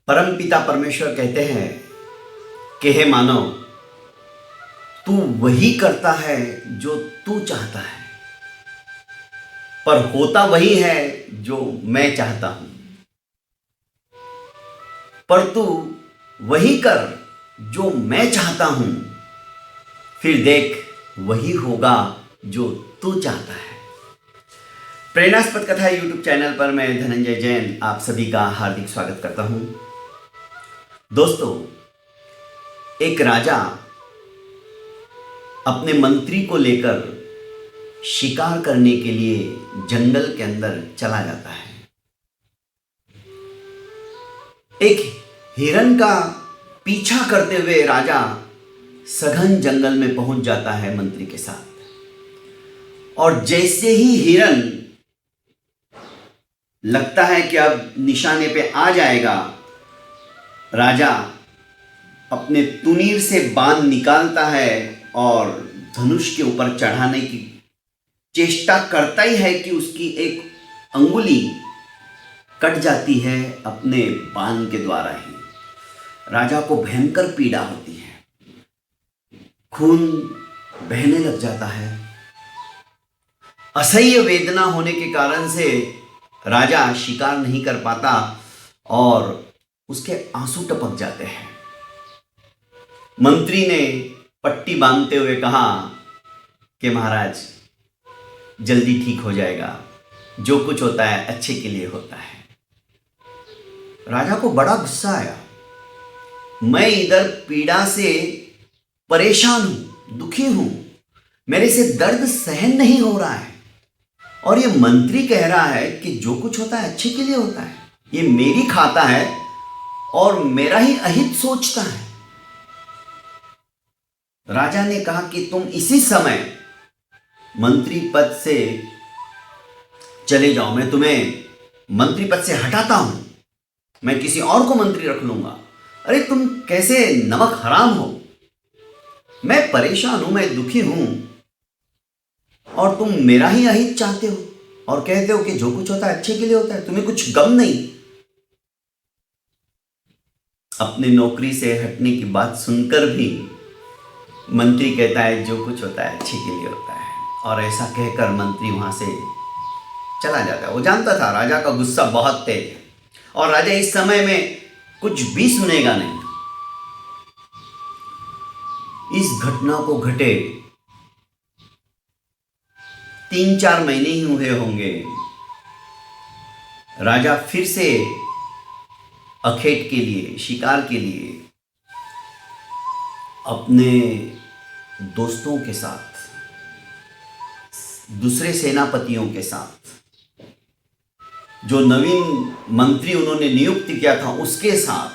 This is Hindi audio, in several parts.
परमपिता परमेश्वर कहते हैं कि हे मानव, तू वही करता है जो तू चाहता है, पर होता वही है जो मैं चाहता हूं। पर तू वही कर जो मैं चाहता हूं, फिर देख वही होगा जो तू चाहता है। प्रेरणास्पद कथा यूट्यूब चैनल पर मैं धनंजय जैन आप सभी का हार्दिक स्वागत करता हूं। दोस्तों, एक राजा अपने मंत्री को लेकर शिकार करने के लिए जंगल के अंदर चला जाता है। एक हिरण का पीछा करते हुए राजा सघन जंगल में पहुंच जाता है मंत्री के साथ, और जैसे ही हिरण लगता है कि अब निशाने पे आ जाएगा, राजा अपने तुनीर से बाण निकालता है और धनुष के ऊपर चढ़ाने की चेष्टा करता ही है कि उसकी एक अंगुली कट जाती है अपने बाण के द्वारा ही। राजा को भयंकर पीड़ा होती है, खून बहने लग जाता है। असह्य वेदना होने के कारण से राजा शिकार नहीं कर पाता और उसके आंसू टपक जाते हैं। मंत्री ने पट्टी बांधते हुए कहा कि महाराज, जल्दी ठीक हो जाएगा, जो कुछ होता है अच्छे के लिए होता है। राजा को बड़ा गुस्सा आया। मैं इधर पीड़ा से परेशान हूं, दुखी हूं, मेरे से दर्द सहन नहीं हो रहा है, और ये मंत्री कह रहा है कि जो कुछ होता है अच्छे के लिए होता है। ये मेरी खाता है और मेरा ही अहित सोचता है। राजा ने कहा कि तुम इसी समय मंत्री पद से चले जाओ, मैं तुम्हें मंत्री पद से हटाता हूं, मैं किसी और को मंत्री रख लूंगा। अरे तुम कैसे नमक हराम हो, मैं परेशान हूं, मैं दुखी हूं, और तुम मेरा ही अहित चाहते हो और कहते हो कि जो कुछ होता है अच्छे के लिए होता है, तुम्हें कुछ गम नहीं। अपने नौकरी से हटने की बात सुनकर भी मंत्री कहता है जो कुछ होता है अच्छे के लिए होता है, और ऐसा कहकर मंत्री वहां से चला जाता है। वो जानता था राजा का गुस्सा बहुत तेज है और राजा इस समय में कुछ भी सुनेगा नहीं। इस घटना को घटे 3-4 महीने ही हुए होंगे, राजा फिर से अखेट के लिए, शिकार के लिए अपने दोस्तों के साथ, दूसरे सेनापतियों के साथ, जो नवीन मंत्री उन्होंने नियुक्त किया था उसके साथ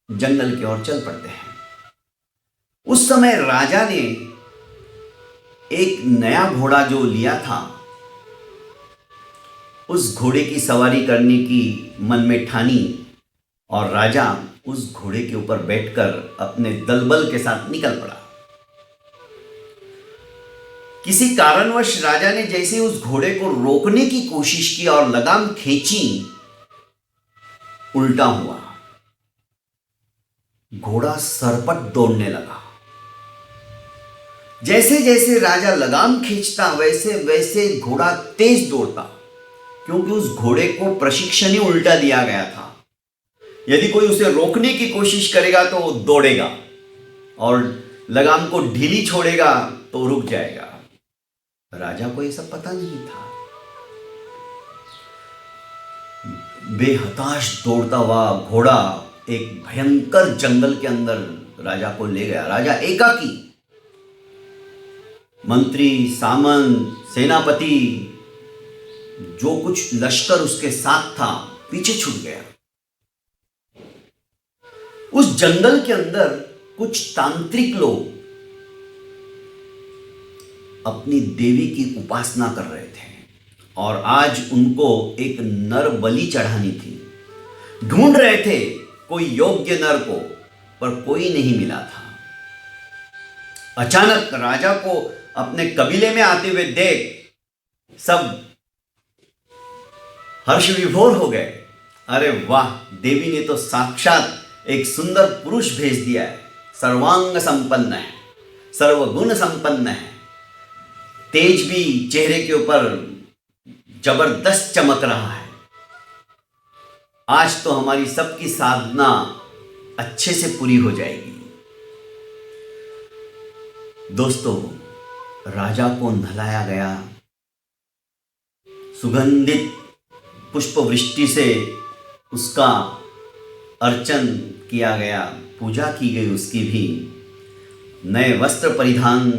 जंगल की ओर चल पड़ते हैं। उस समय राजा ने एक नया घोड़ा जो लिया था, उस घोड़े की सवारी करने की मन में ठानी, और राजा उस घोड़े के ऊपर बैठकर अपने दलबल के साथ निकल पड़ा। किसी कारणवश राजा ने जैसे उस घोड़े को रोकने की कोशिश की और लगाम खींची, उल्टा हुआ। घोड़ा सरपट दौड़ने लगा। जैसे जैसे राजा लगाम खींचता वैसे वैसे घोड़ा तेज दौड़ता, क्योंकि उस घोड़े को प्रशिक्षण ही उल्टा दिया गया था। यदि कोई उसे रोकने की कोशिश करेगा तो वो दौड़ेगा, और लगाम को ढीली छोड़ेगा तो रुक जाएगा। राजा को यह सब पता नहीं था। बेहताश दौड़ता हुआ घोड़ा एक भयंकर जंगल के अंदर राजा को ले गया। राजा एकाकी, मंत्री, सामंत, सेनापति, जो कुछ लश्कर उसके साथ था, पीछे छूट गया। उस जंगल के अंदर कुछ तांत्रिक लोग अपनी देवी की उपासना कर रहे थे, और आज उनको एक नर बलि चढ़ानी थी। ढूंढ रहे थे कोई योग्य नर को, पर कोई नहीं मिला था। अचानक राजा को अपने कबीले में आते हुए देख सब हर्ष विभोर हो गए। अरे वाह, देवी ने तो साक्षात एक सुंदर पुरुष भेज दिया है। सर्वांग संपन्न है, सर्वगुण संपन्न है, तेज भी चेहरे के ऊपर जबरदस्त चमक रहा है। आज तो हमारी सबकी साधना अच्छे से पूरी हो जाएगी। दोस्तों, राजा को नहलाया गया, सुगंधित पुष्प वृष्टि से उसका अर्चन किया गया, पूजा की गई उसकी भी। नए वस्त्र परिधान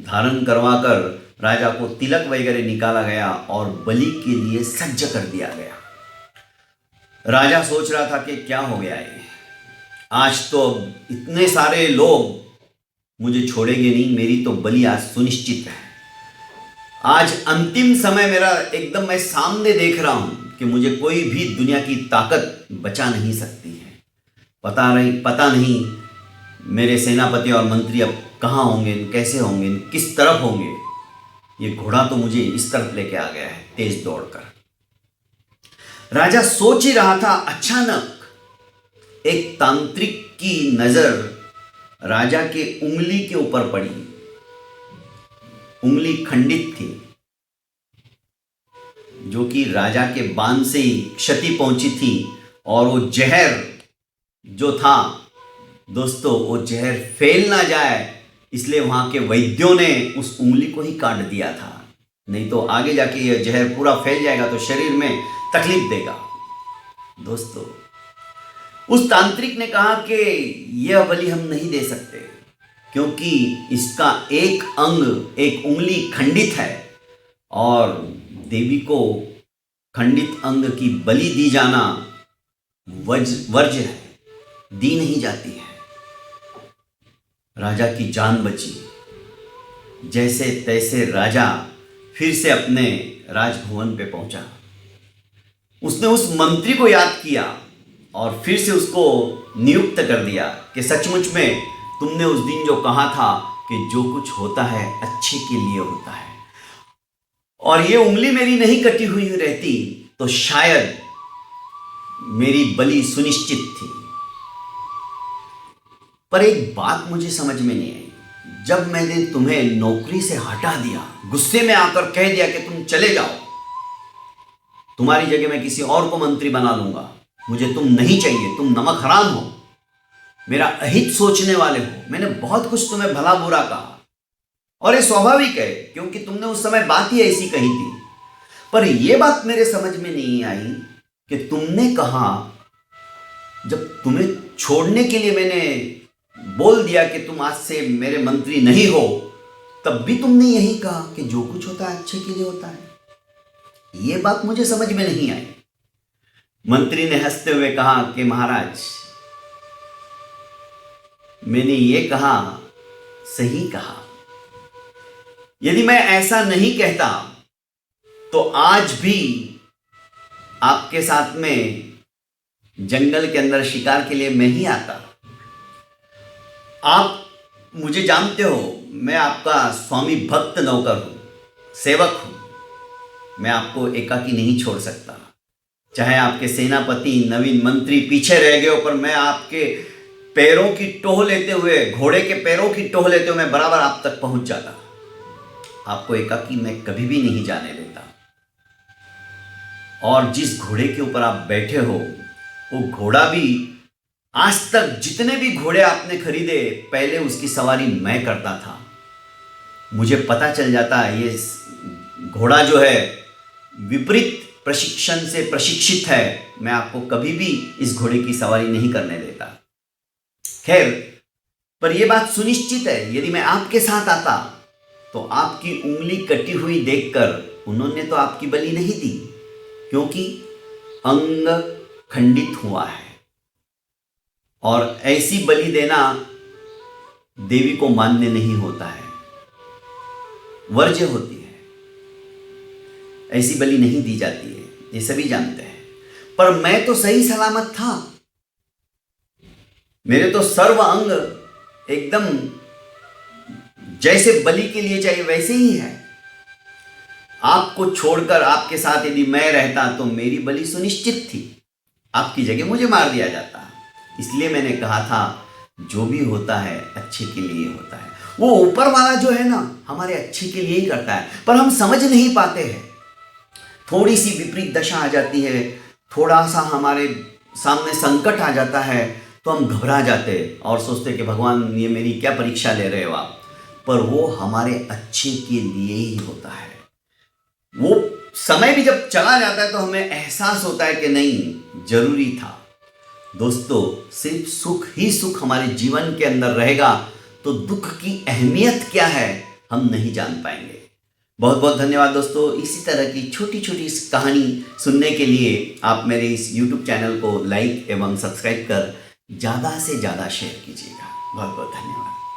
धारण करवाकर राजा को तिलक वगैरह निकाला गया और बलि के लिए सज्ज कर दिया गया। राजा सोच रहा था कि क्या हो गया है, आज तो इतने सारे लोग मुझे छोड़ेंगे नहीं, मेरी तो बलि आज सुनिश्चित है। आज अंतिम समय मेरा एकदम, मैं सामने देख रहा हूं कि मुझे कोई भी दुनिया की ताकत बचा नहीं सकती है। पता नहीं मेरे सेनापति और मंत्री अब कहाँ होंगे, कैसे होंगे, किस तरफ होंगे। ये घोड़ा तो मुझे इस तरफ लेके आ गया है तेज दौड़कर। राजा सोच ही रहा था, अचानक एक तांत्रिक की नजर राजा के उंगली के ऊपर पड़ी। उंगली खंडित थी, जो कि राजा के बाण से ही क्षति पहुंची थी, और वो जहर जो था दोस्तों, वो जहर फैल ना जाए इसलिए वहां के वैद्यों ने उस उंगली को ही काट दिया था। नहीं तो आगे जाके ये जहर पूरा फैल जाएगा तो शरीर में तकलीफ देगा। दोस्तों, उस तांत्रिक ने कहा कि यह बलि हम नहीं दे सकते, क्योंकि इसका एक अंग, एक उंगली खंडित है, और देवी को खंडित अंग की बलि दी जाना वर्ज्य है, दी नहीं जाती है। राजा की जान बची। जैसे तैसे राजा फिर से अपने राजभवन पे पहुंचा। उसने उस मंत्री को याद किया और फिर से उसको नियुक्त कर दिया कि सचमुच में तुमने उस दिन जो कहा था कि जो कुछ होता है अच्छे के लिए होता है, और ये उंगली मेरी नहीं कटी हुई रहती तो शायद मेरी बलि सुनिश्चित थी। पर एक बात मुझे समझ में नहीं आई, जब मैंने तुम्हें नौकरी से हटा दिया, गुस्से में आकर कह दिया कि तुम चले जाओ, तुम्हारी जगह मैं किसी और को मंत्री बना लूंगा, मुझे तुम नहीं चाहिए, तुम नमक हराम हो, मेरा अहित सोचने वाले हो, मैंने बहुत कुछ तुम्हें भला बुरा कहा, और ये स्वाभाविक है क्योंकि तुमने उस समय बात ही ऐसी कही थी। पर यह बात मेरे समझ में नहीं आई कि तुमने कहा, जब तुम्हें छोड़ने के लिए मैंने बोल दिया कि तुम आज से मेरे मंत्री नहीं हो, तब भी तुमने यही कहा कि जो कुछ होता है अच्छे के लिए होता है। यह बात मुझे समझ में नहीं आई। मंत्री ने हंसते हुए कहा कि महाराज, मैंने ये कहा, सही कहा। यदि मैं ऐसा नहीं कहता तो आज भी आपके साथ में जंगल के अंदर शिकार के लिए मैं ही आता। आप मुझे जानते हो, मैं आपका स्वामी भक्त नौकर हूं, सेवक हूं। मैं आपको एकाकी नहीं छोड़ सकता। चाहे आपके सेनापति, नवीन मंत्री पीछे रह गए हो, पर मैं आपके पैरों की टोह लेते हुए, घोड़े के पैरों की टोह लेते हुए मैं बराबर आप तक पहुंच जाता। आपको एकाकी मैं कभी भी नहीं जाने देता। और जिस घोड़े के ऊपर आप बैठे हो, वो घोड़ा भी, आज तक जितने भी घोड़े आपने खरीदे, पहले उसकी सवारी मैं करता था। मुझे पता चल जाता ये घोड़ा जो है विपरीत प्रशिक्षण से प्रशिक्षित है, मैं आपको कभी भी इस घोड़े की सवारी नहीं करने देता। खैर, पर यह बात सुनिश्चित है, यदि मैं आपके साथ आता तो आपकी उंगली कटी हुई देखकर उन्होंने तो आपकी बलि नहीं दी, क्योंकि अंग खंडित हुआ है, और ऐसी बलि देना देवी को मान्य नहीं होता है, वर्ज्य होती है। ऐसी बलि नहीं दी जाती है, ये सभी जानते हैं। पर मैं तो सही सलामत था, मेरे तो सर्व अंग एकदम जैसे बलि के लिए चाहिए वैसे ही है। आपको छोड़कर आपके साथ यदि मैं रहता तो मेरी बलि सुनिश्चित थी। आपकी जगह मुझे मार दिया जाता। इसलिए मैंने कहा था जो भी होता है अच्छे के लिए होता है। वो ऊपर वाला जो है ना हमारे अच्छे के लिए ही करता है, पर हम समझ नहीं पाते हैं। थोड़ी सी विपरीत दशा आ जाती है, थोड़ा सा हमारे सामने संकट आ जाता है तो हम घबरा जाते और सोचते कि भगवान ये मेरी क्या परीक्षा ले रहे हो आप। पर वो हमारे अच्छे के लिए ही होता है। वो समय भी जब चला जाता है तो हमें एहसास होता है कि नहीं, जरूरी था। दोस्तों, सिर्फ सुख ही सुख हमारे जीवन के अंदर रहेगा तो दुख की अहमियत क्या है हम नहीं जान पाएंगे। बहुत बहुत धन्यवाद दोस्तों। इसी तरह की छोटी छोटी कहानी सुनने के लिए आप मेरे इस YouTube चैनल को लाइक एवं सब्सक्राइब कर ज़्यादा से ज़्यादा शेयर कीजिएगा। बहुत बहुत धन्यवाद।